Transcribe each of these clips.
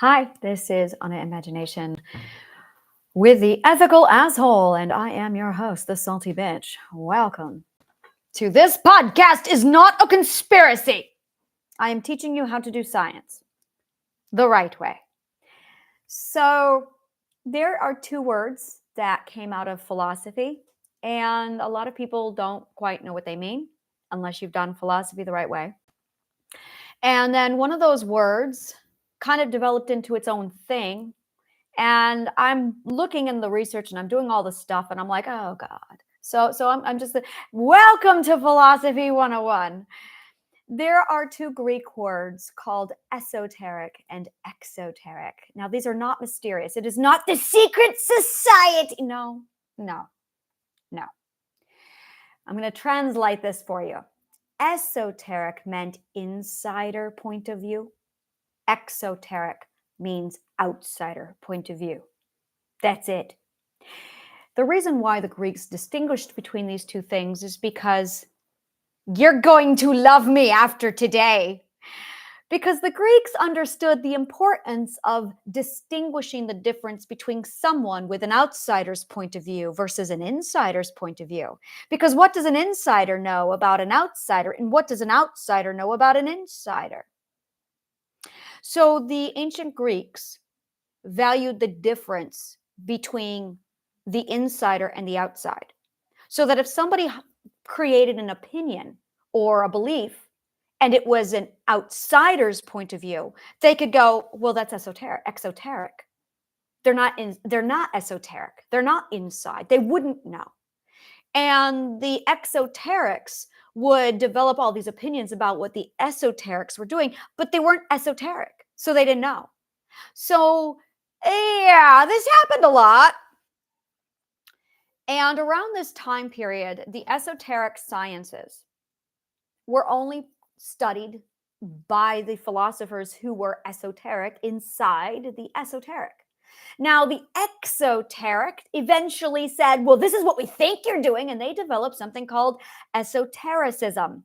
Hi, this is Anna Imagination with the Ethical Asshole, and I am your host, the Salty Bitch. Welcome to This Podcast is Not a Conspiracy. I am teaching you how to do science the right way. So, there are two words that came out of philosophy, and a lot of people don't quite know what they mean unless you've done philosophy the right way. And then one of those words kind of developed into its own thing. And I'm looking in the research and I'm doing all this stuff and I'm like, oh God. So I'm just, welcome to Philosophy 101. There are two Greek words called esoteric and exoteric. Now, these are not mysterious. It is not the secret society. No. I'm going to translate this for you. Esoteric meant insider point of view. Exoteric means outsider point of view. That's it. The reason why the Greeks distinguished between these two things is because you're going to love me after today. Because the Greeks understood the importance of distinguishing the difference between someone with an outsider's point of view versus an insider's point of view. Because what does an insider know about an outsider, and what does an outsider know about an insider? So the ancient Greeks valued the difference between the insider and the outside. So that if somebody created an opinion or a belief and it was an outsider's point of view, they could go, well, that's exoteric. They're not esoteric. They're not inside. They wouldn't know. And the exoterics would develop all these opinions about what the esoterics were doing, but they weren't esoteric, so they didn't know. So yeah, this happened a lot. And around this time period, the esoteric sciences were only studied by the philosophers who were esoteric inside the esoteric. Now, the exoteric eventually said, well, this is what we think you're doing. And they developed something called esotericism,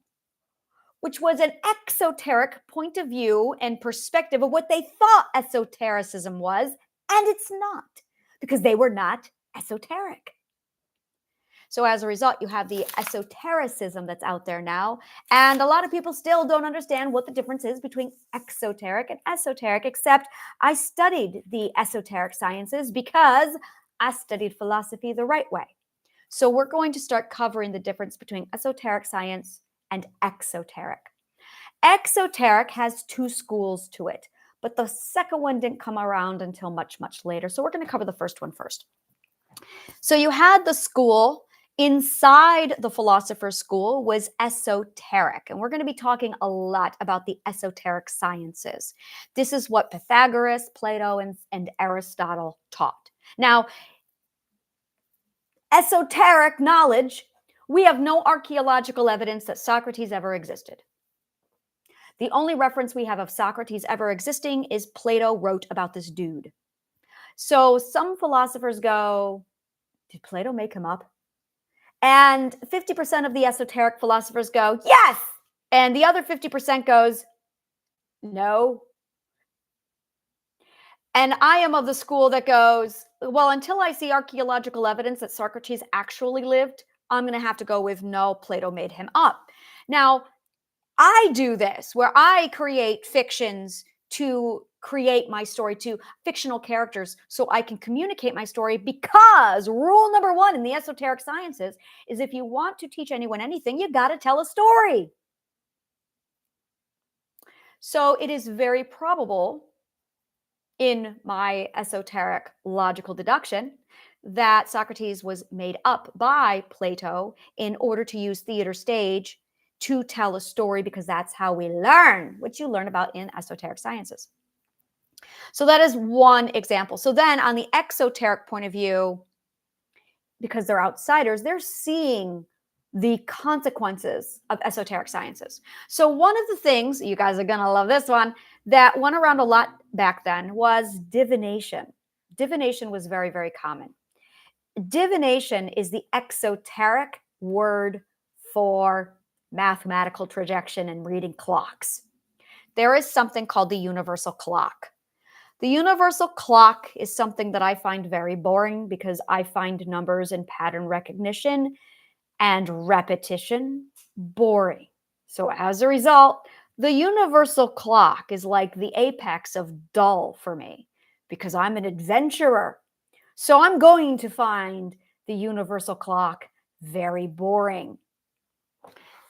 which was an exoteric point of view and perspective of what they thought esotericism was. And it's not, because they were not esoteric. So as a result, you have the esotericism that's out there now. And a lot of people still don't understand what the difference is between exoteric and esoteric, except I studied the esoteric sciences because I studied philosophy the right way. So we're going to start covering the difference between esoteric science and exoteric. Exoteric has two schools to it, but the second one didn't come around until much, much later. So we're going to cover the first one first. So you had the school. Inside the philosopher's school was esoteric, and we're going to be talking a lot about the esoteric sciences. This is what Pythagoras, Plato, and Aristotle taught. Now, esoteric knowledge, we have no archaeological evidence that Socrates ever existed. The only reference we have of Socrates ever existing is Plato wrote about this dude. So some philosophers go, did Plato make him up? And 50% of the esoteric philosophers go, yes! And the other 50% goes, no. And I am of the school that goes, well, until I see archaeological evidence that Socrates actually lived, I'm going to have to go with no, Plato made him up. Now, I do this where I create fictions to create my story, to fictional characters, so I can communicate my story, because rule number one in the esoteric sciences is if you want to teach anyone anything, you got to tell a story. So it is very probable in my esoteric logical deduction that Socrates was made up by Plato in order to use theater stage to tell a story, because that's how we learn, which you learn about in esoteric sciences. So that is one example. So then on the exoteric point of view, because they're outsiders, they're seeing the consequences of esoteric sciences. So one of the things, you guys are going to love this one, that went around a lot back then was divination. Divination was very, very common. Divination is the exoteric word for mathematical projection and reading clocks. There is something called the universal clock. The universal clock is something that I find very boring because I find numbers and pattern recognition and repetition boring. So as a result, the universal clock is like the apex of dull for me because I'm an adventurer. So I'm going to find the universal clock very boring.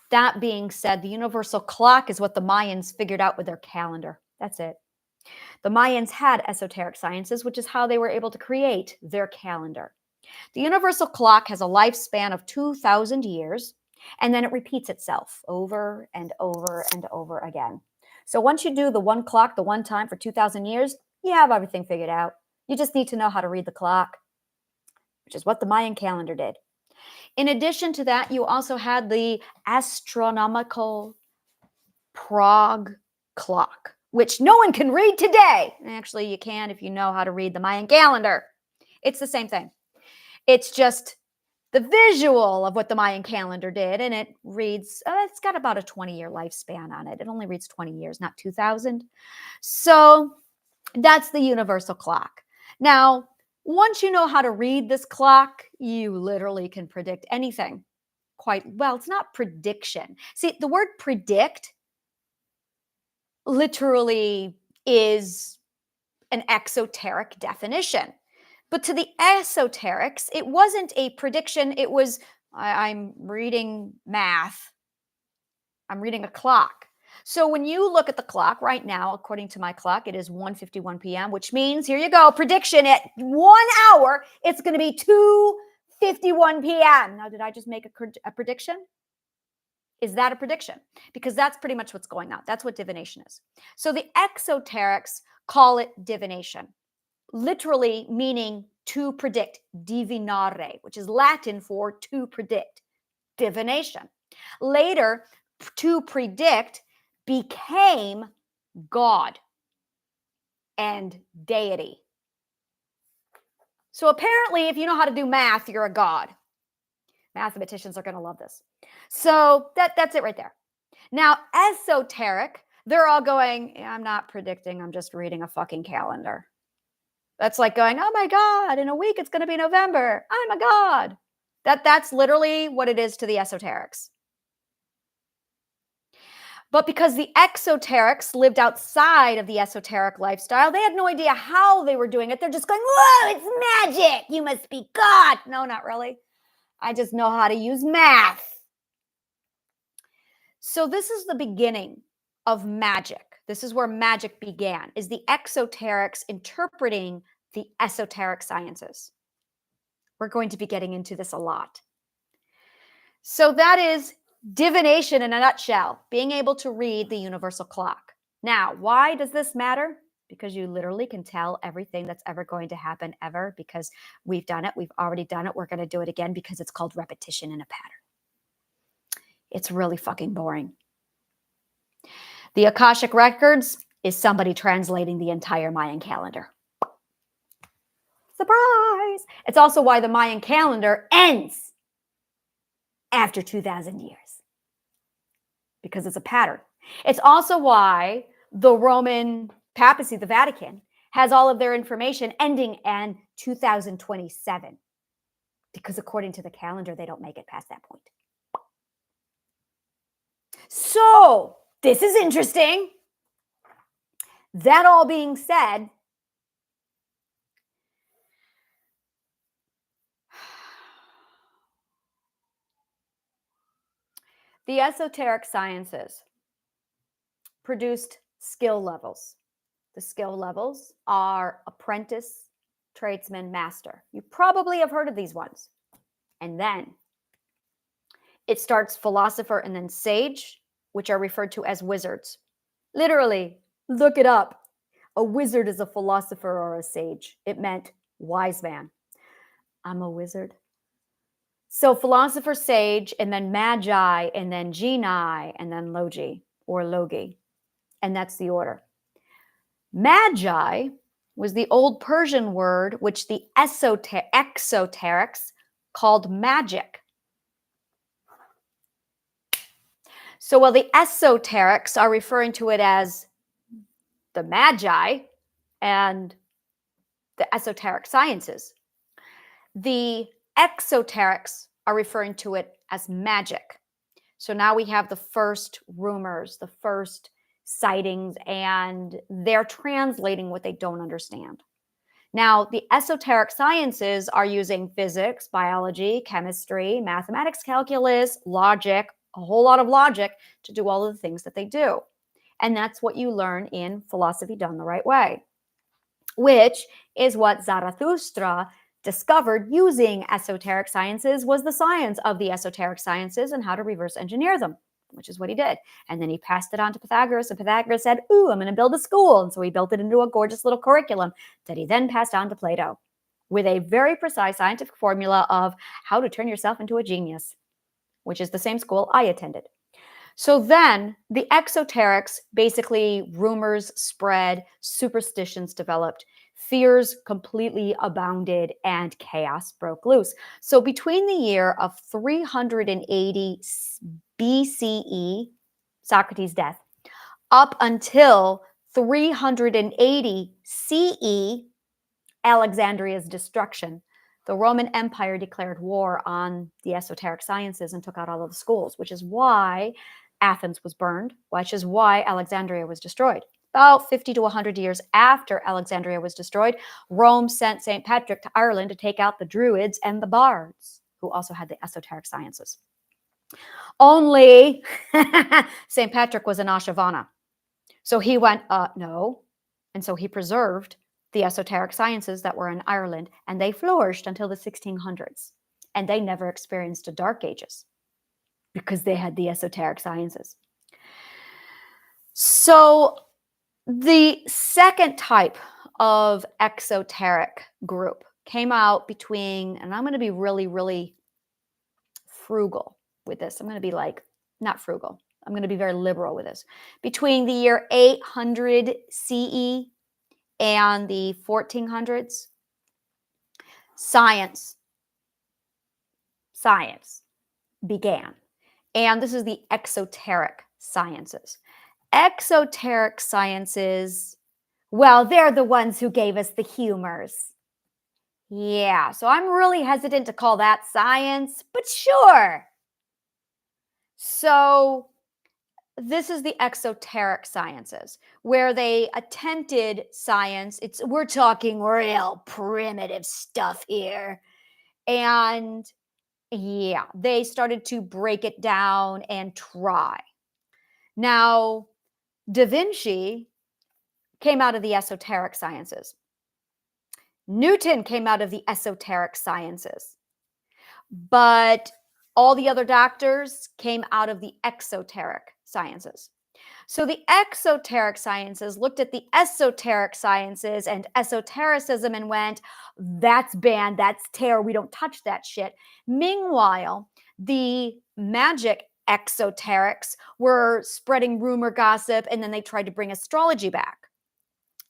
That being said, the universal clock is what the Mayans figured out with their calendar. That's it. The Mayans had esoteric sciences, which is how they were able to create their calendar. The universal clock has a lifespan of 2,000 years, and then it repeats itself over and over and over again. So once you do the one clock, the one time for 2,000 years, you have everything figured out. You just need to know how to read the clock, which is what the Mayan calendar did. In addition to that, you also had the astronomical Prague clock, which no one can read today. Actually, you can if you know how to read the Mayan calendar. It's the same thing. It's just the visual of what the Mayan calendar did, and it reads, it's got about a 20-year lifespan on it. It only reads 20 years, not 2,000. So that's the universal clock. Now, once you know how to read this clock, you literally can predict anything quite well. It's not prediction. See, the word predict literally is an exoteric definition. But to the esoterics, it wasn't a prediction. It was, I'm reading math. I'm reading a clock. So when you look at the clock right now, according to my clock, it is 1:51 p.m., which means, here you go, prediction at 1 hour, it's going to be 2:51 p.m. Now, did I just make a prediction? Is that a prediction? Because that's pretty much what's going on. That's what divination is. So the exoterics call it divination, literally meaning to predict, divinare, which is Latin for to predict, divination. Later, to predict became God and deity. So apparently, if you know how to do math, you're a god. Mathematicians are going to love this. So that's it right there. Now, esoteric, they're all going, I'm not predicting, I'm just reading a fucking calendar. That's like going, oh my God, in a week it's going to be November. I'm a god. That's literally what it is to the esoterics. But because the exoterics lived outside of the esoteric lifestyle, they had no idea how they were doing it. They're just going, whoa, it's magic. You must be God. No, not really. I just know how to use math. So this is the beginning of magic. This is where magic began, is the exoterics interpreting the esoteric sciences. We're going to be getting into this a lot. So that is divination in a nutshell, being able to read the universal clock. Now, why does this matter? Because you literally can tell everything that's ever going to happen ever, because we've done it. We've already done it. We're going to do it again because it's called repetition in a pattern. It's really fucking boring. The Akashic Records is somebody translating the entire Mayan calendar. Surprise! It's also why the Mayan calendar ends after 2,000 years, because it's a pattern. It's also why the Roman papacy, the Vatican, has all of their information ending in 2027, because according to the calendar, they don't make it past that point. So this is interesting. That all being said, the esoteric sciences produced skill levels. The skill levels are apprentice, tradesman, master. You probably have heard of these ones. And then it starts philosopher and then sage, which are referred to as wizards. Literally, look it up. A wizard is a philosopher or a sage. It meant wise man. I'm a wizard. So philosopher, sage, and then magi, and then genii, and then logi or logi. And that's the order. Magi was the old Persian word which the exoterics called magic. So while the esoterics are referring to it as the magi, and the esoteric sciences. The exoterics are referring to it as magic. So now we have the first rumors, the first sightings, and they're translating what they don't understand. Now, the esoteric sciences are using physics, biology, chemistry, mathematics, calculus, logic, a whole lot of logic to do all of the things that they do. And that's what you learn in philosophy done the right way, which is what Zarathustra discovered using esoteric sciences was the science of the esoteric sciences and how to reverse engineer them, which is what he did. And then he passed it on to Pythagoras, and Pythagoras said, ooh, I'm going to build a school. And so he built it into a gorgeous little curriculum that he then passed on to Plato with a very precise scientific formula of how to turn yourself into a genius, which is the same school I attended. So then the exoterics, basically rumors spread, superstitions developed, fears completely abounded, and chaos broke loose. So between the year of 380 BCE, Socrates' death, up until 380 CE, Alexandria's destruction, the Roman Empire declared war on the esoteric sciences and took out all of the schools, which is why Athens was burned, which is why Alexandria was destroyed. About 50 to 100 years after Alexandria was destroyed, Rome sent St. Patrick to Ireland to take out the Druids and the Bards, who also had the esoteric sciences. Only St. Patrick was an Ashavana. So he went, no. And so he preserved the esoteric sciences that were in Ireland, and they flourished until the 1600s. And they never experienced a dark ages because they had the esoteric sciences. So the second type of exoteric group came out between, and I'm going to be really, really frugal with this. I'm going to be like, not frugal. I'm going to be very liberal with this. Between the year 800 CE and the 1400s, science began. And this is the exoteric sciences. Exoteric sciences, well, they're the ones who gave us the humors. Yeah, so I'm really hesitant to call that science, but sure. So this is the exoteric sciences, where they attempted science. We're talking real primitive stuff here. And yeah, they started to break it down and try. Now, Da Vinci came out of the esoteric sciences. Newton came out of the esoteric sciences. But all the other doctors came out of the exoteric sciences. So the exoteric sciences looked at the esoteric sciences and esotericism and went, that's banned, that's tear, we don't touch that shit. Meanwhile, the magic exoterics were spreading rumor, gossip, and then they tried to bring astrology back.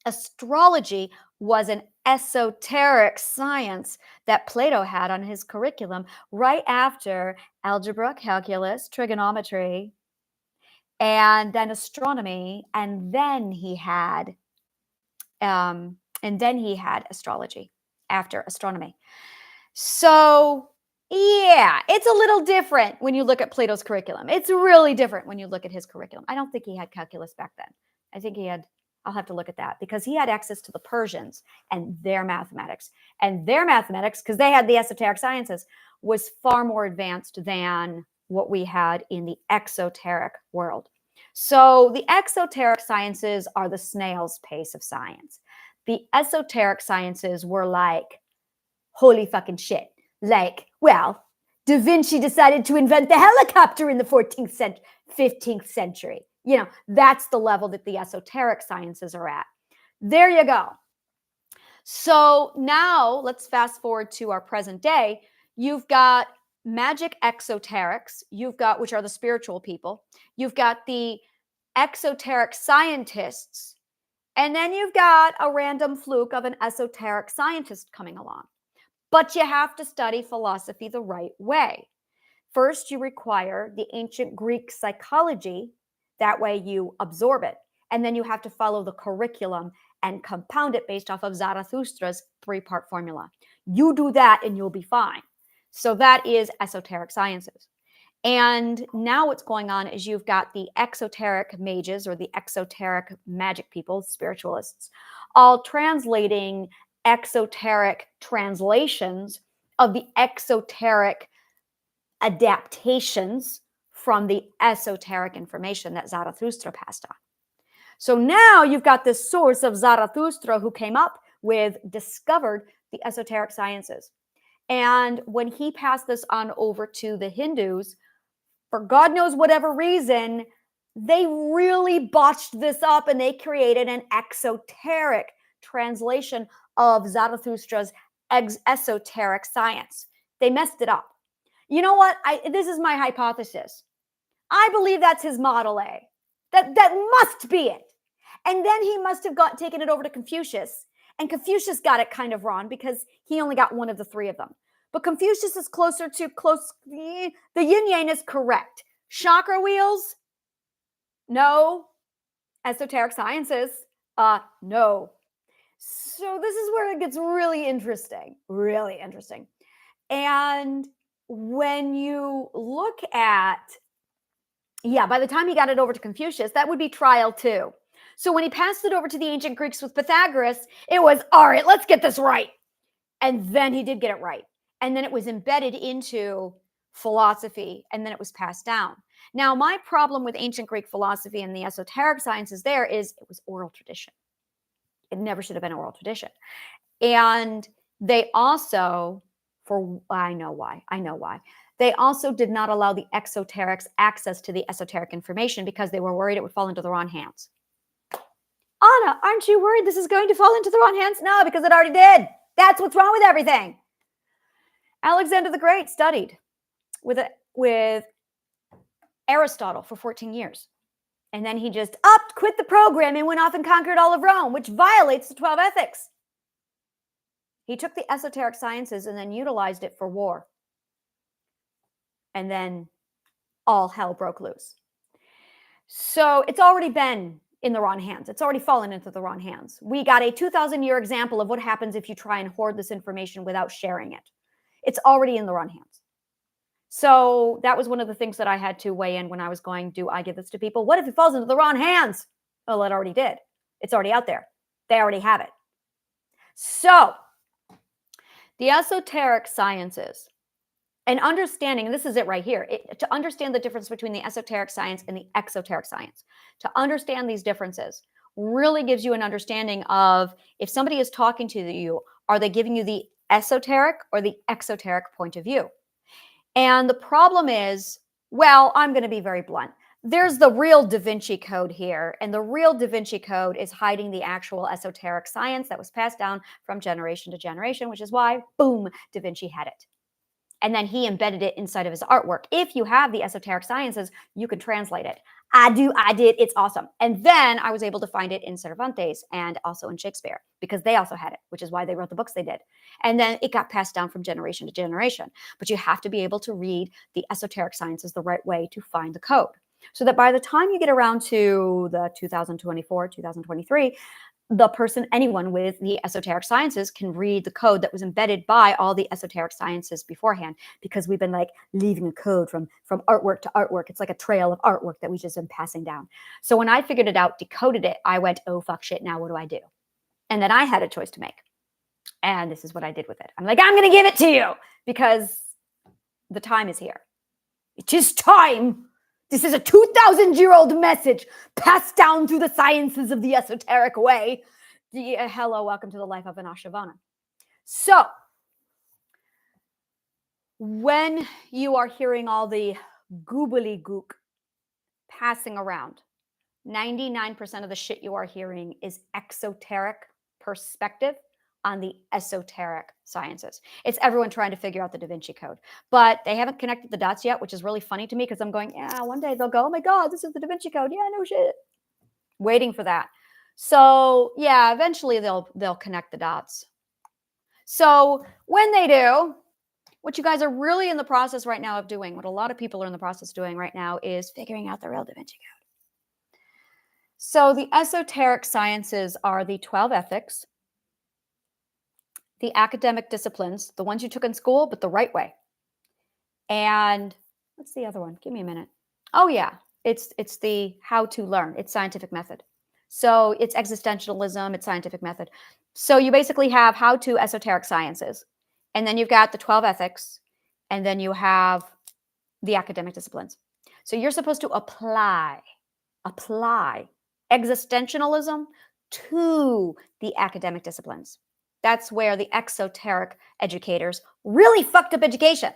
Astrology was an esoteric science that Plato had on his curriculum right after algebra, calculus, trigonometry, and then astronomy, and then he had astrology after astronomy. So yeah, it's a little different when you look at Plato's curriculum. It's really different when you look at his curriculum. I don't think he had calculus back then. I think he had, I'll have to look at that, because he had access to the Persians and their mathematics. And their mathematics, because they had the esoteric sciences, was far more advanced than what we had in the exoteric world. So the exoteric sciences are the snail's pace of science. The esoteric sciences were like, holy fucking shit. Like, well, Da Vinci decided to invent the helicopter in the 15th century. You know, that's the level that the esoteric sciences are at. There you go. So now let's fast forward to our present day. You've got magic exoterics, you've got, which are the spiritual people. You've got the exoteric scientists, and then you've got a random fluke of an esoteric scientist coming along. But you have to study philosophy the right way. First, you require the ancient Greek psychology. That way you absorb it. And then you have to follow the curriculum and compound it based off of Zarathustra's 3-part formula. You do that and you'll be fine. So that is esoteric sciences. And now what's going on is you've got the exoteric mages or the exoteric magic people, spiritualists, all translating exoteric translations of the exoteric adaptations from the esoteric information that Zarathustra passed on. So now you've got this source of Zarathustra who came up with, discovered the esoteric sciences. And when he passed this on over to the Hindus, for God knows whatever reason, they really botched this up and they created an exoteric translation of Zarathustra's esoteric science. They messed it up. You know what? This is my hypothesis. I believe that's his Model A. That must be it. And then he must have taken it over to Confucius. And Confucius got it kind of wrong because he only got one of the 3 of them. But Confucius is closer to the yin-yang is correct. Chakra wheels? No. Esoteric sciences? No. So this is where it gets really interesting. Really interesting. And when you look at, by the time he got it over to Confucius, that would be trial 2. So when he passed it over to the ancient Greeks with Pythagoras, it was, all right, let's get this right. And then he did get it right. And then it was embedded into philosophy, and then it was passed down. Now, my problem with ancient Greek philosophy and the esoteric sciences there is it was oral tradition. It never should have been oral tradition. And they also, I know why. They also did not allow the exoterics access to the esoteric information because they were worried it would fall into the wrong hands. Anna, aren't you worried this is going to fall into the wrong hands? No, because it already did. That's what's wrong with everything. Alexander the Great studied with Aristotle for 14 years. And then he just quit the program and went off and conquered all of Rome, which violates the 12 ethics. He took the esoteric sciences and then utilized it for war. And then all hell broke loose. So it's already been in the wrong hands. It's already fallen into the wrong hands. We got a 2,000-year example of what happens if you try and hoard this information without sharing it. It's already in the wrong hands. So that was one of the things that I had to weigh in when I was going, do I give this to people? What if it falls into the wrong hands? Well, it already did. It's already out there. They already have it. So the esoteric sciences and understanding, and this is it right here, to understand the difference between the esoteric science and the exoteric science, to understand these differences really gives you an understanding of if somebody is talking to you, are they giving you the esoteric or the exoteric point of view? And the problem is, well, I'm going to be very blunt. There's the real Da Vinci Code here, and the real Da Vinci Code is hiding the actual esoteric science that was passed down from generation to generation, which is why, boom, Da Vinci had it. And then he embedded it inside of his artwork. If you have the esoteric sciences, you can translate it. I did, it's awesome. And then I was able to find it in Cervantes and also in Shakespeare because they also had it, which is why they wrote the books they did. And then it got passed down from generation to generation. But you have to be able to read the esoteric sciences the right way to find the code. So that by the time you get around to the 2024, 2023, the person, anyone with the esoteric sciences can read the code that was embedded by all the esoteric sciences beforehand, because we've been like leaving a code from artwork to artwork. It's like a trail of artwork that we've just been passing down. So when I figured it out, decoded it, I went, oh, fuck shit, now what do I do? And then I had a choice to make. And this is what I did with it. I'm like, I'm going to give it to you because the time is here. It is time. This is a 2,000-year-old message passed down through the sciences of the esoteric way. Hello, welcome to the life of an Ashavana. So, when you are hearing all the goobly-gook passing around, 99% of the shit you are hearing is exoteric perspective on the esoteric sciences. It's everyone trying to figure out the Da Vinci Code, but they haven't connected the dots yet, which is really funny to me because I'm going, yeah, one day they'll go, oh my God, this is the Da Vinci Code. Yeah, no shit. Waiting for that. So yeah, eventually they'll connect the dots. So when they do, what you guys are really in the process right now of doing, what a lot of people are in the process of doing right now is figuring out the real Da Vinci Code. So the esoteric sciences are the 12 ethics, the academic disciplines, the ones you took in school, but the right way. And what's the other one? Give me a minute. Oh yeah, it's the how to learn. It's scientific method. So it's existentialism, it's scientific method. So you basically have how to esoteric sciences. And then you've got the 12 ethics, and then you have the academic disciplines. So you're supposed to apply existentialism to the academic disciplines. That's where the exoteric educators really fucked up education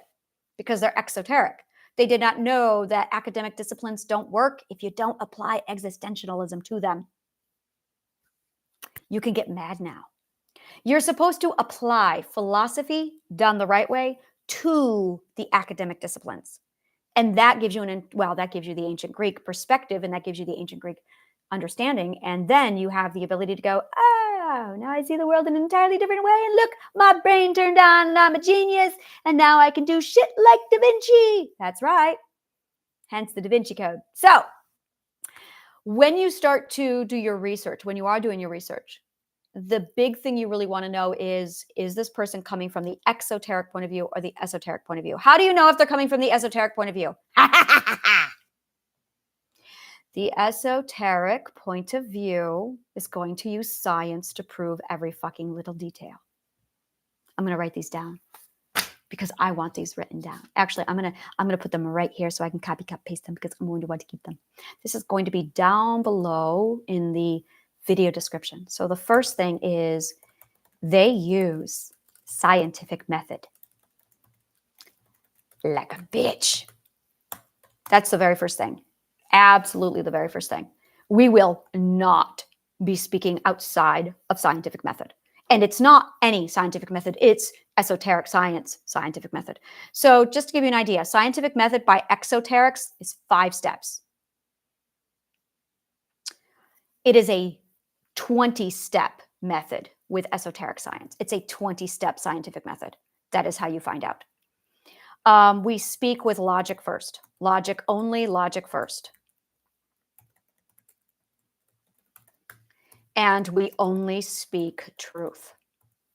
because they're exoteric. They did not know that academic disciplines don't work if you don't apply existentialism to them. You can get mad now. You're supposed to apply philosophy done the right way to the academic disciplines. And that gives you that gives you the ancient Greek perspective, and that gives you the ancient Greek understanding. And then you have the ability to go, oh, now I see the world in an entirely different way. And look, my brain turned on and I'm a genius. And now I can do shit like Da Vinci. That's right. Hence the Da Vinci Code. So when you start to do your research, when you are doing your research, the big thing you really want to know is this person coming from the exoteric point of view or the esoteric point of view? How do you know if they're coming from the esoteric point of view? The esoteric point of view is going to use science to prove every fucking little detail. I'm going to write these down because I want these written down. Actually, I'm going to put them right here so I can copy, cut, paste them because I'm going to want to keep them. This is going to be down below in the video description. So the first thing is they use scientific method. Like a bitch. That's the very first thing. Absolutely the very first thing. We will not be speaking outside of scientific method. And it's not any scientific method. It's esoteric science scientific method. So just to give you an idea, scientific method by exoterics is 5 steps. It is a 20-step method with esoteric science. It's a 20-step scientific method. That is how you find out. We speak with logic first. Logic only, logic first. And we only speak truth.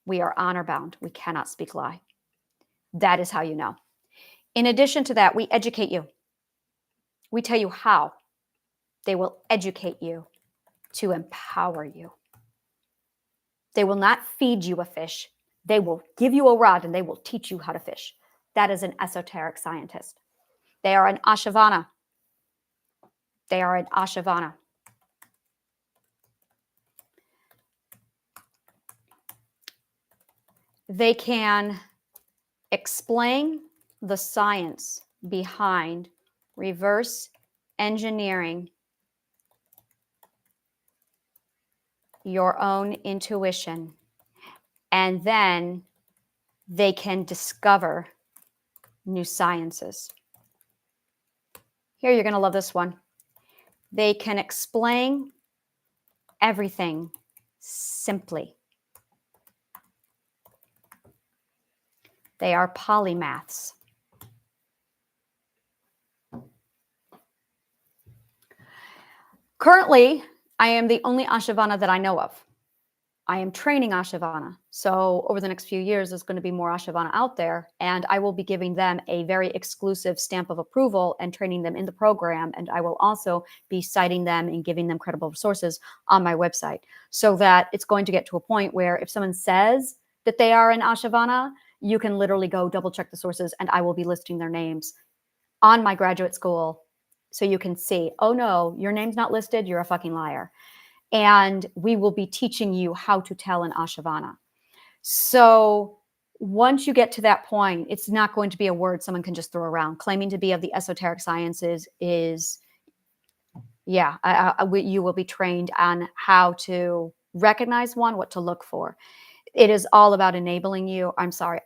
We are honor bound. We cannot speak lie. That is how you know. In addition to that, we educate you. We tell you how. They will educate you to empower you. They will not feed you a fish. They will give you a rod and they will teach you how to fish. That is an esoteric scientist. They are an Ashavana. They are an Ashavana. They can explain the science behind reverse engineering your own intuition, and then they can discover new sciences. Here, you're going to love this one. They can explain everything simply. They are polymaths. Currently, I am the only Ashavana that I know of. I am training Ashavana. So over the next few years, there's going to be more Ashavana out there, and I will be giving them a very exclusive stamp of approval and training them in the program. And I will also be citing them and giving them credible sources on my website so that it's going to get to a point where if someone says that they are an Ashavana, you can literally go double check the sources, and I will be listing their names on my graduate school so you can see, oh no, your name's not listed, you're a fucking liar. And we will be teaching you how to tell an Ashavana. So once you get to that point, it's not going to be a word someone can just throw around. Claiming to be of the esoteric sciences is, you will be trained on how to recognize one, what to look for. It is all about enabling you.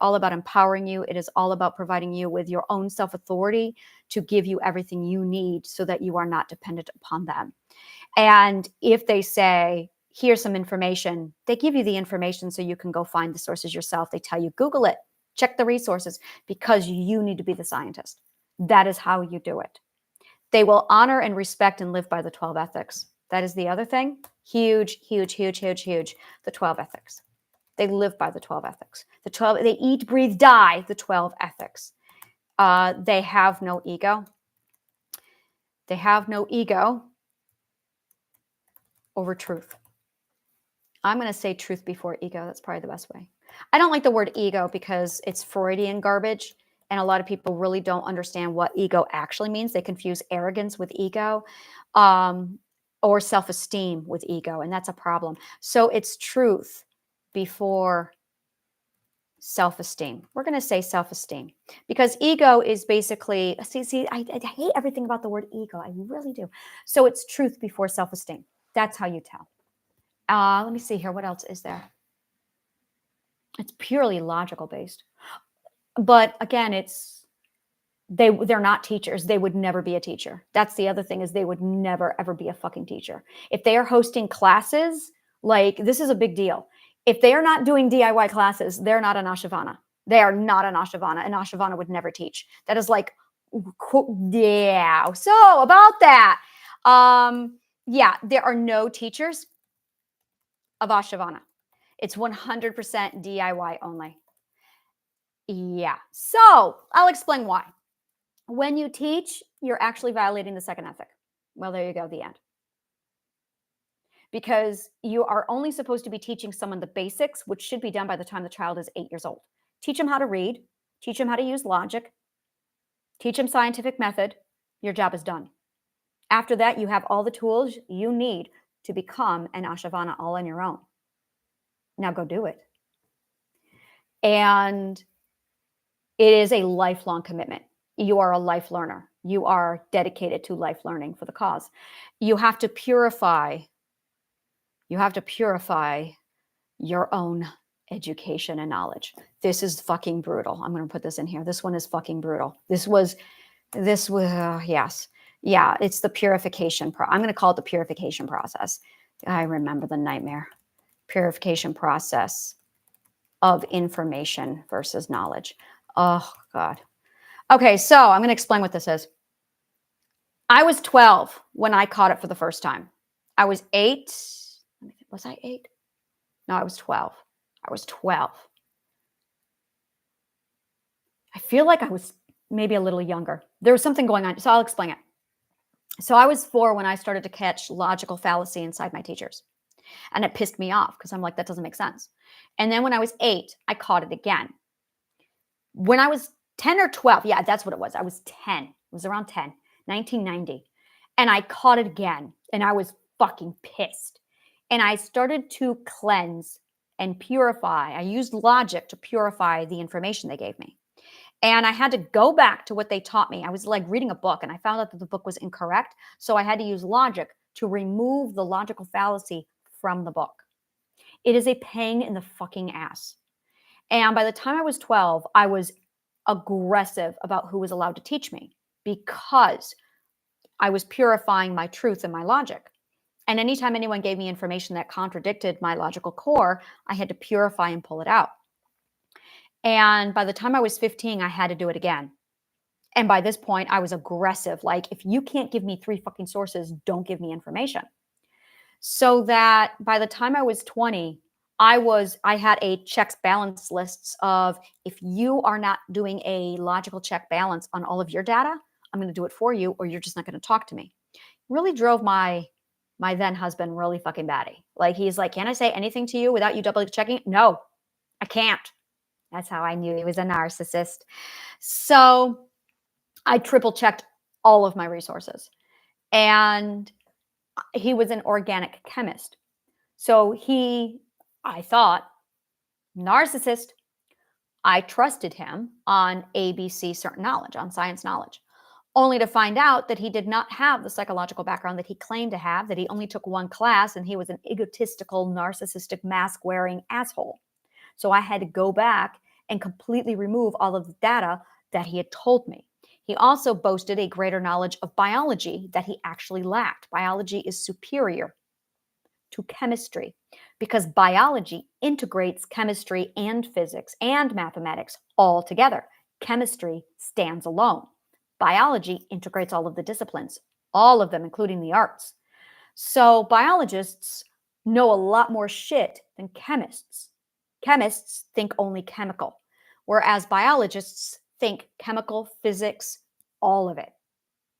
All about empowering you. It is all about providing you with your own self-authority to give you everything you need so that you are not dependent upon them. And if they say, here's some information, they give you the information so you can go find the sources yourself. They tell you, Google it, check the resources, because you need to be the scientist. That is how you do it. They will honor and respect and live by the 12 ethics. That is the other thing. Huge, huge, huge, huge, huge. The 12 ethics. They live by the 12 ethics. They eat, breathe, die, the 12 ethics. They have no ego. They have no ego over truth. I'm going to say truth before ego. That's probably the best way. I don't like the word ego because it's Freudian garbage. And a lot of people really don't understand what ego actually means. They confuse arrogance with ego, or self-esteem with ego. And that's a problem. So it's truth before self-esteem. We're going to say self-esteem because ego is basically, I hate everything about the word ego. I really do. So it's truth before self-esteem. That's how you tell. Let me see here. What else is there? It's purely logical based. But again, they're not teachers. They would never be a teacher. That's the other thing, is they would never, ever be a fucking teacher. If they are hosting classes, like, this is a big deal. If they are not doing DIY classes, they're not an Ashavana. They are not an Ashavana. An Ashavana would never teach. That is like, yeah. So about that, yeah, there are no teachers of Ashavana. It's 100% DIY only. Yeah. So I'll explain why. When you teach, you're actually violating the second ethic. Well, there you go, the end. Because you are only supposed to be teaching someone the basics, which should be done by the time the child is 8 years old. Teach them how to read, teach them how to use logic, teach them scientific method. Your job is done. After that, you have all the tools you need to become an Ashavana all on your own. Now go do it. And it is a lifelong commitment. You are a life learner. You are dedicated to life learning for the cause. You have to purify. You have to purify your own education and knowledge. This is fucking brutal. I'm going to put this in here. This one is fucking brutal. This was, yes. Yeah, it's the purification. I'm going to call it the purification process. I remember the nightmare. Purification process of information versus knowledge. Oh, God. Okay, so I'm going to explain what this is. I was 12 when I caught it for the first time. I was 8. Was I 8? No, I was 12. I was 12. I feel like I was maybe a little younger. There was something going on, so I'll explain it. So I was 4 when I started to catch logical fallacy inside my teachers. And it pissed me off because I'm like, that doesn't make sense. And then when I was 8, I caught it again. When I was 10 or 12, yeah, that's what it was. I was 10. It was around 10, 1990. And I caught it again. And I was fucking pissed. And I started to cleanse and purify. I used logic to purify the information they gave me. And I had to go back to what they taught me. I was like reading a book and I found out that the book was incorrect. So I had to use logic to remove the logical fallacy from the book. It is a pain in the fucking ass. And by the time I was 12, I was aggressive about who was allowed to teach me because I was purifying my truth and my logic. And anytime anyone gave me information that contradicted my logical core, I had to purify and pull it out. And by the time I was 15, I had to do it again. And by this point, I was aggressive. Like, if you can't give me 3 fucking sources, don't give me information. So that by the time I was 20, I had a checks balance lists of, if you are not doing a logical check balance on all of your data, I'm going to do it for you, or you're just not going to talk to me. Really drove my then husband really fucking batty. Like, he's like, can I say anything to you without you double checking? No, I can't. That's how I knew he was a narcissist. So I triple checked all of my resources. And he was an organic chemist. So I thought, narcissist. I trusted him on ABC certain knowledge, on science knowledge, only to find out that he did not have the psychological background that he claimed to have, that he only took 1 class, and he was an egotistical, narcissistic, mask-wearing asshole. So I had to go back and completely remove all of the data that he had told me. He also boasted a greater knowledge of biology that he actually lacked. Biology is superior to chemistry because biology integrates chemistry and physics and mathematics all together. Chemistry stands alone. Biology integrates all of the disciplines, all of them, including the arts. So biologists know a lot more shit than chemists. Chemists think only chemical, whereas biologists think chemical, physics, all of it.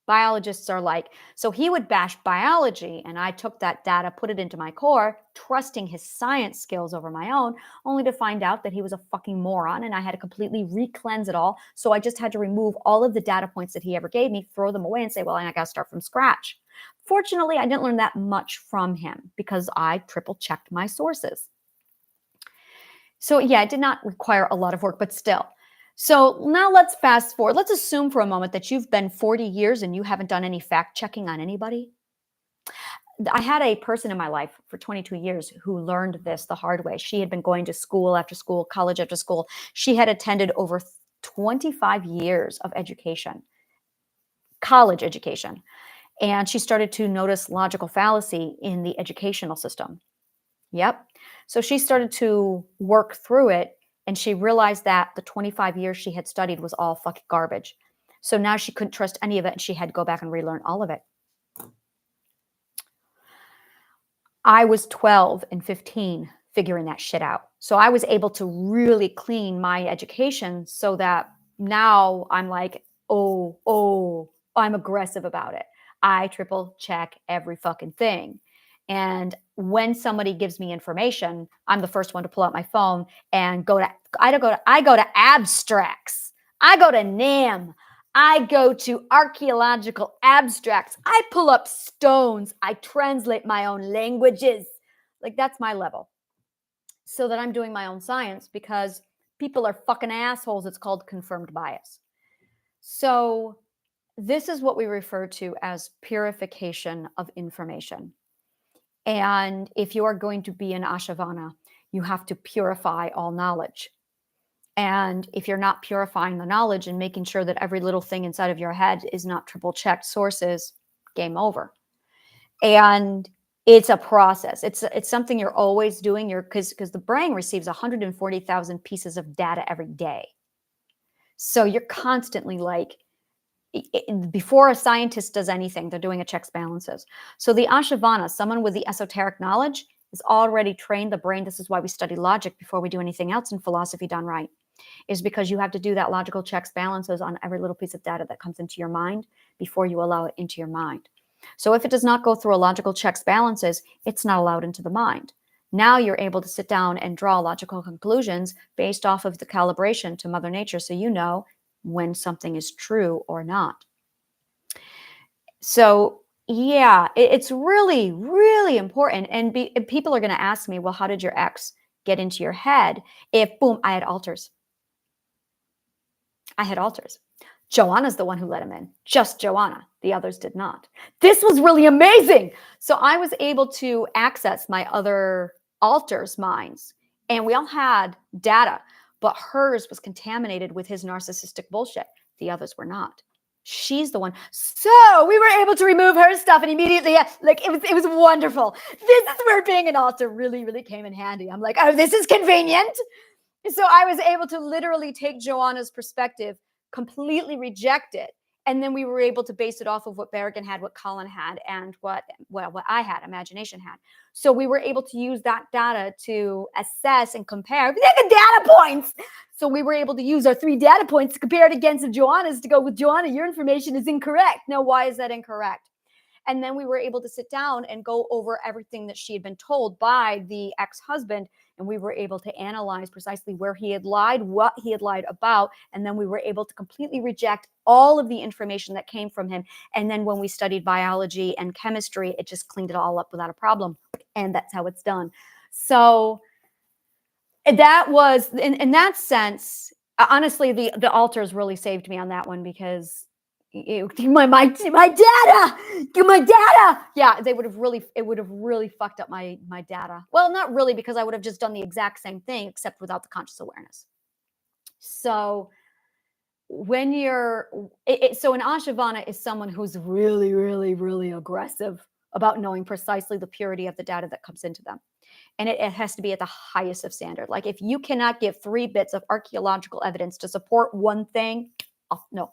Biologists are like, so he would bash biology, and I took that data, put it into my core, trusting his science skills over my own, only to find out that he was a fucking moron, and I had to completely re-cleanse it all. So I just had to remove all of the data points that he ever gave me, throw them away, and say, well, I got to start from scratch. Fortunately, I didn't learn that much from him because I triple checked my sources. So yeah, it did not require a lot of work, but still. So now let's fast forward. Let's assume for a moment that you've been 40 years and you haven't done any fact checking on anybody. I had a person in my life for 22 years who learned this the hard way. She had been going to school after school, college after school. She had attended over 25 years of education, college education. And she started to notice logical fallacy in the educational system. Yep. So she started to work through it, and she realized that the 25 years she had studied was all fucking garbage. So now she couldn't trust any of it, and she had to go back and relearn all of it. I was 12 and 15 figuring that shit out. So I was able to really clean my education so that now I'm like, oh, I'm aggressive about it. I triple check every fucking thing. And when somebody gives me information, I'm the first one to pull out my phone and I go to abstracts. I go to NAM. I go to archaeological abstracts. I pull up stones. I translate my own languages. Like, that's my level. So that I'm doing my own science, because people are fucking assholes. It's called confirmed bias. So this is what we refer to as purification of information. And if you are going to be an Ashavana, you have to purify all knowledge. And if you're not purifying the knowledge and making sure that every little thing inside of your head is not triple checked sources, game over. And it's a process. It's something you're always doing. Because the brain receives 140,000 pieces of data every day. So you're constantly like, before a scientist does anything, they're doing a checks balances. So the Ashavana, someone with the esoteric knowledge, is already trained the brain. This is why we study logic before we do anything else in philosophy done right, is because you have to do that logical checks balances on every little piece of data that comes into your mind before you allow it into your mind. So if it does not go through a logical checks balances, it's not allowed into the mind. Now you're able to sit down and draw logical conclusions based off of the calibration to Mother Nature, so you know when something is true or not. So yeah, it's really, really important. And people are going to ask me, well, how did your ex get into your head? If, boom, I had alters. I had alters. Joanna's the one who let him in. Just Joanna. The others did not. This was really amazing. So I was able to access my other alters' minds. And we all had data, but hers was contaminated with his narcissistic bullshit. The others were not. She's the one. So we were able to remove her stuff, and immediately, like, it was wonderful. This is where being an alter really, really came in handy. I'm like, oh, this is convenient. So I was able to literally take Joanna's perspective, completely reject it, and then we were able to base it off of what Berrigan had, what Colin had, and what I had, imagination had. So we were able to use that data to assess and compare the data points. So we were able to use our 3 data points to compare it against Joanna's to go, with Joanna, your information is incorrect. Now, why is that incorrect? And then we were able to sit down and go over everything that she had been told by the ex-husband. And we were able to analyze precisely where he had lied, what he had lied about. And then we were able to completely reject all of the information that came from him. And then when we studied biology and chemistry, it just cleaned it all up without a problem. And that's how it's done. So that was, in that sense, honestly, the alters really saved me on that one, because my data. Yeah, it would have really fucked up my data. Well, not really, because I would have just done the exact same thing except without the conscious awareness. So when so an Ashavana is someone who's really, really, really aggressive about knowing precisely the purity of the data that comes into them. And it has to be at the highest of standard. Like, if you cannot give 3 bits of archaeological evidence to support one thing, no.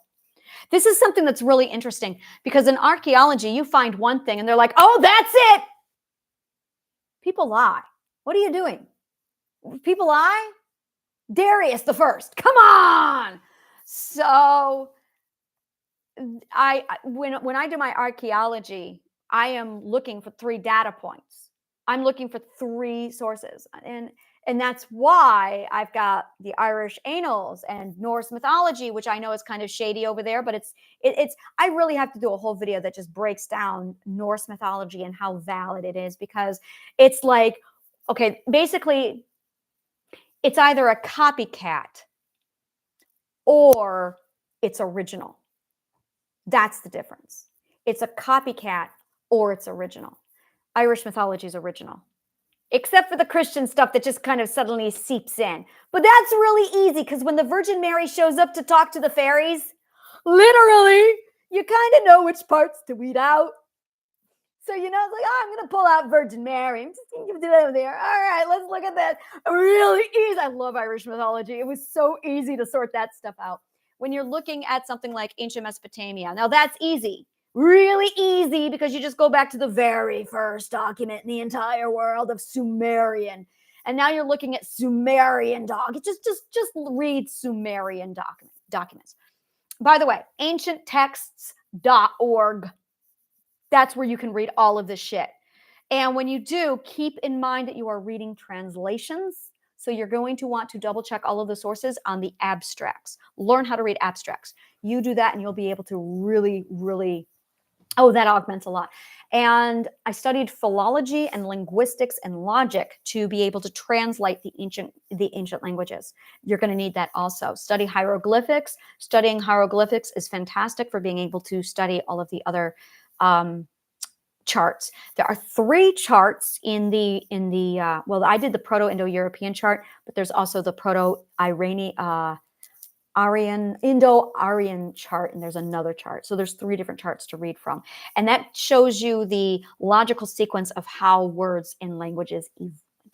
This is something that's really interesting because in archaeology, you find one thing and they're like, oh, that's it. People lie. What are you doing? People lie? Darius the First. Come on. So when I do my archaeology, I am looking for 3 data points. I'm looking for 3 sources. And that's why I've got the Irish annals and Norse mythology, which I know is kind of shady over there, but it's I really have to do a whole video that just breaks down Norse mythology and how valid it is, because it's like, okay, basically it's either a copycat or it's original. That's the difference. It's a copycat or it's original. Irish mythology is original, except for the Christian stuff that just kind of suddenly seeps in. But that's really easy because when the Virgin Mary shows up to talk to the fairies, literally, you kind of know which parts to weed out. So, it's like, oh, I'm going to pull out Virgin Mary. I'm just going to do that over there. All right, let's look at that. Really easy. I love Irish mythology. It was so easy to sort that stuff out. When you're looking at something like ancient Mesopotamia, now that's easy. Really easy, because you just go back to the very first document in the entire world of Sumerian. And now you're looking at Sumerian documents. Just read Sumerian documents. By the way, ancienttexts.org. That's where you can read all of this shit. And when you do, keep in mind that you are reading translations. So you're going to want to double check all of the sources on the abstracts. Learn how to read abstracts. You do that and you'll be able to really, really, that augments a lot. And I studied philology and linguistics and logic to be able to translate the ancient languages. You're going to need that also. Study hieroglyphics. Studying hieroglyphics is fantastic for being able to study all of the other charts. There are 3 charts in the well, I did the Proto-Indo-European chart, but there's also the Indo-Aryan chart, and there's another chart. So there's 3 different charts to read from. And that shows you the logical sequence of how words and languages,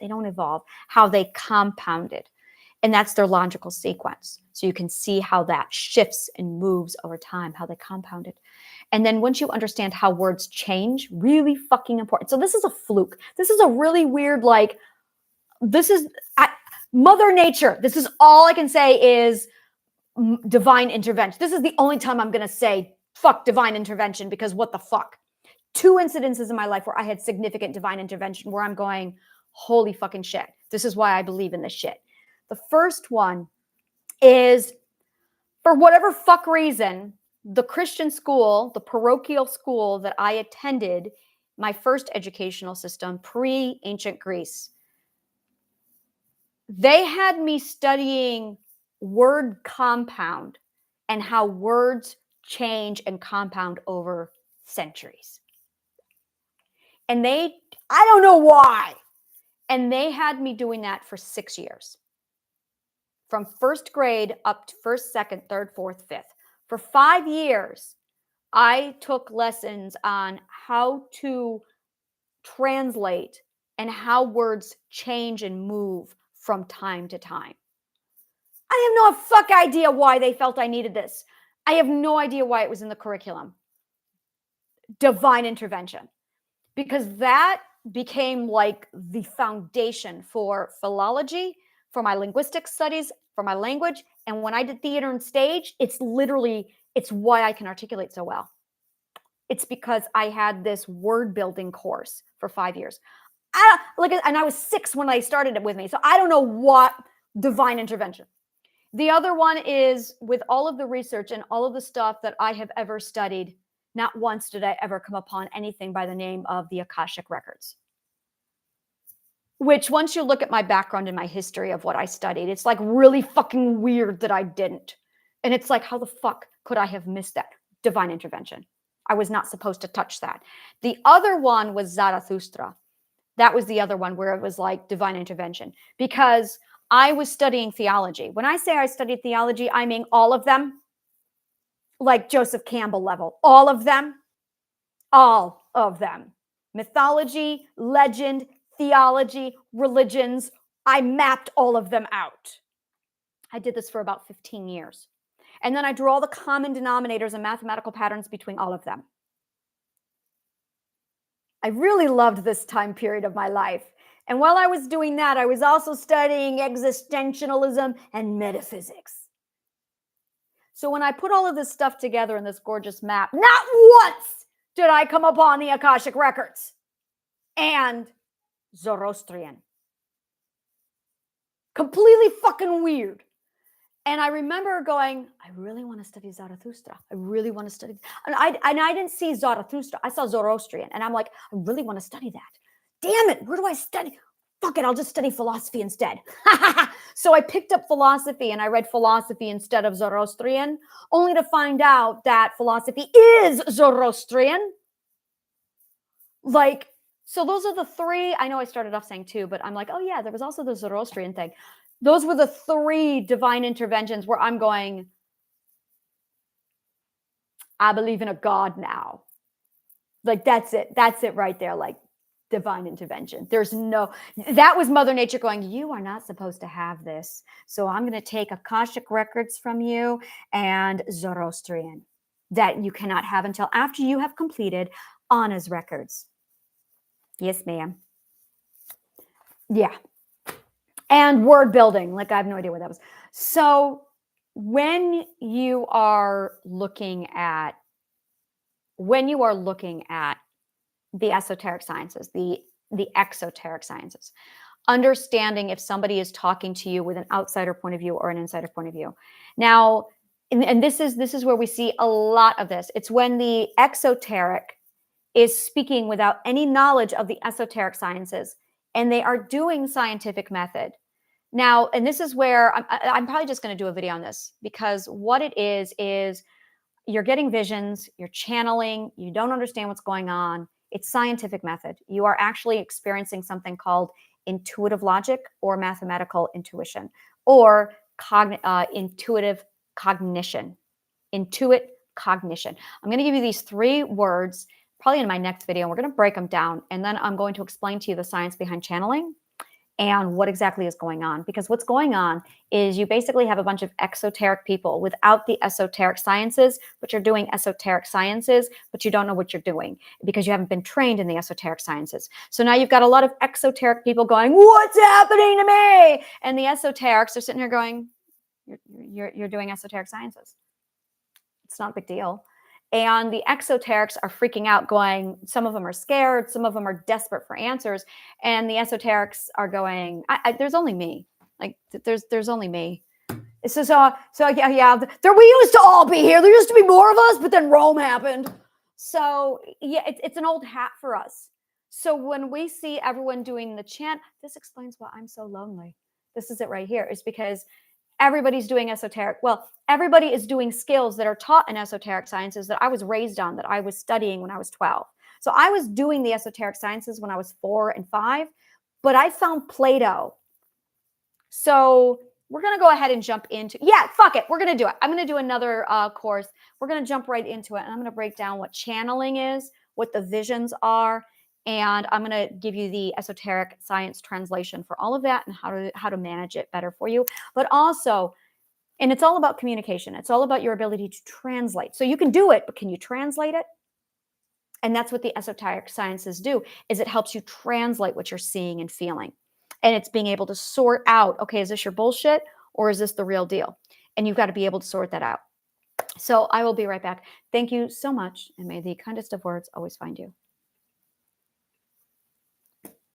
they don't evolve, how they compounded. And that's their logical sequence. So you can see how that shifts and moves over time, how they compounded. And then once you understand how words change, really fucking important. So this is a fluke. This is a really weird, Mother Nature. This is all I can say is divine intervention. This is the only time I'm going to say fuck divine intervention, because what the fuck? 2 incidences in my life where I had significant divine intervention where I'm going, holy fucking shit. This is why I believe in this shit. The first one is, for whatever fuck reason, the Christian school, the parochial school that I attended, my first educational system, pre-ancient Greece, they had me studying word compound and how words change and compound over centuries. And I don't know why. And they had me doing that for 6 years. From 1st grade up to 1st, 2nd, 3rd, 4th, 5th. For 5 years, I took lessons on how to translate and how words change and move from time to time. I have no fuck idea why they felt I needed this. I have no idea why it was in the curriculum. Divine intervention. Because that became like the foundation for philology, for my linguistic studies, for my language. And when I did theater and stage, it's why I can articulate so well. It's because I had this word building course for 5 years. And I was 6 when they started it with me. So I don't know what divine intervention. The other one is, with all of the research and all of the stuff that I have ever studied, not once did I ever come upon anything by the name of the Akashic Records. Which, once you look at my background and my history of what I studied, it's like really fucking weird that I didn't. And it's like, how the fuck could I have missed that? Divine intervention. I was not supposed to touch that. The other one was Zarathustra. That was the other one where it was like divine intervention, because I was studying theology. When I say I studied theology, I mean all of them, like Joseph Campbell level, all of them, mythology, legend, theology, religions. I mapped all of them out. I did this for about 15 years. And then I drew all the common denominators and mathematical patterns between all of them. I really loved this time period of my life. And while I was doing that, I was also studying existentialism and metaphysics. So when I put all of this stuff together in this gorgeous map, not once did I come upon the Akashic Records and Zoroastrian. Completely fucking weird. And I remember going, I really want to study Zarathustra. I really want to study. And I didn't see Zarathustra. I saw Zoroastrian. And I'm like, I really want to study that. Damn it. Where do I study? Fuck it. I'll just study philosophy instead. So I picked up philosophy and I read philosophy instead of Zoroastrian, only to find out that philosophy is Zoroastrian. Like, so those are the three. I know I started off saying two, but I'm like, oh yeah, there was also the Zoroastrian thing. Those were the three divine interventions where I'm going, I believe in a God now. Like, that's it. That's it right there. Like, divine intervention. There's no, that was Mother Nature going, you are not supposed to have this. So I'm going to take Akashic Records from you and Zoroastrian that you cannot have until after you have completed Anna's records. Yes, ma'am. Yeah. And word building, like I have no idea what that was. So when you are looking at the esoteric sciences, the exoteric sciences, understanding if somebody is talking to you with an outsider point of view or an insider point of view. Now, and this is where we see a lot of this. It's when the exoteric is speaking without any knowledge of the esoteric sciences, and they are doing scientific method. Now, and this is where I'm probably just going to do a video on this, because what it is you're getting visions, you're channeling, you don't understand what's going on. It's scientific method. You are actually experiencing something called intuitive logic or mathematical intuition or intuitive cognition. Intuit cognition. I'm going to give you these three words probably in my next video, and we're going to break them down. And then I'm going to explain to you the science behind channeling and what exactly is going on. Because what's going on is you basically have a bunch of exoteric people without the esoteric sciences, but you're doing esoteric sciences, but you don't know what you're doing because you haven't been trained in the esoteric sciences. So now you've got a lot of exoteric people going, what's happening to me? And the esoterics are sitting here going, you're doing esoteric sciences. It's not a big deal. And the exoterics are freaking out going, some of them are scared, some of them are desperate for answers. And the esoterics are going, there's only me. Like, there's only me. It's just, yeah, we used to all be here. There used to be more of us, but then Rome happened. So yeah, it's an old hat for us. So when we see everyone doing the chant, this explains why I'm so lonely. This is it right here. It's because everybody's doing esoteric. Well, everybody is doing skills that are taught in esoteric sciences that I was raised on, that I was studying when I was 12. So I was doing the esoteric sciences when I was 4 and 5, but I found Plato. So we're going to go ahead and jump into, yeah, fuck it. We're going to do it. I'm going to do another course. We're going to jump right into it. And I'm going to break down what channeling is, what the visions are, and I'm going to give you the esoteric science translation for all of that and how to manage it better for you. But also, and it's all about communication. It's all about your ability to translate. So you can do it, but can you translate it? And that's what the esoteric sciences do, is it helps you translate what you're seeing and feeling. And it's being able to sort out, okay, is this your bullshit or is this the real deal? And you've got to be able to sort that out. So I will be right back. Thank you so much. And may the kindest of words always find you.